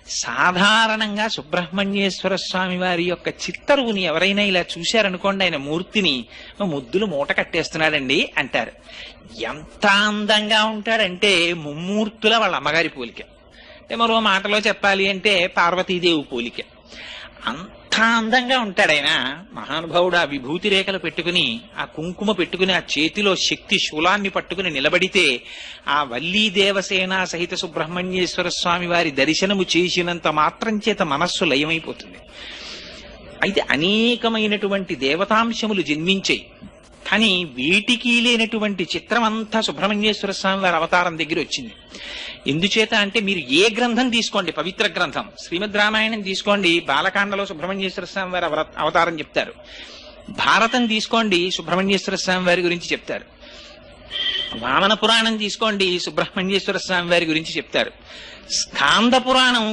సాధారణంగా సుబ్రహ్మణ్యేశ్వర స్వామి వారి యొక్క చిత్తరువుని ఎవరైనా ఇలా చూశారనుకోండి, ఆయన మూర్తిని ముద్దులు మూట కట్టేస్తున్నాడండి అంటారు. ఎంత అందంగా ఉంటాడంటే ముమ్మూర్తుల వాళ్ళ అమ్మగారి పోలిక. అంటే మరో మాటలో చెప్పాలి అంటే పార్వతీదేవి పోలిక. అంత అందంగా ఉంటాడు ఆయన. మహానుభావుడు ఆ విభూతి రేఖలు పెట్టుకుని, ఆ కుంకుమ పెట్టుకుని, ఆ చేతిలో శక్తి శూలాన్ని పట్టుకుని నిలబడితే ఆ వల్లీ దేవసేన సహిత సుబ్రహ్మణ్యేశ్వర స్వామి వారి దర్శనము చేసినంత మాత్రం చేత మనస్సు లయమైపోతుంది. అయితే అనేకమైనటువంటి దేవతాంశములు జన్మించాయి. కానీ వీటికి లేనటువంటి చిత్రం అంతా సుబ్రహ్మణ్యేశ్వర స్వామి వారి అవతారం దగ్గర వచ్చింది. ఎందుచేత అంటే మీరు ఏ గ్రంథం తీసుకోండి, పవిత్ర గ్రంథం శ్రీమద్ రామాయణం తీసుకోండి, బాలకాండలో సుబ్రహ్మణ్యేశ్వర స్వామి వారి అవతారం చెప్తారు. భారతం తీసుకోండి, సుబ్రహ్మణ్యేశ్వర స్వామి వారి గురించి చెప్తారు. వామన పురాణం తీసుకోండి, సుబ్రహ్మణ్యేశ్వర స్వామి వారి గురించి చెప్తారు. స్కాంద పురాణం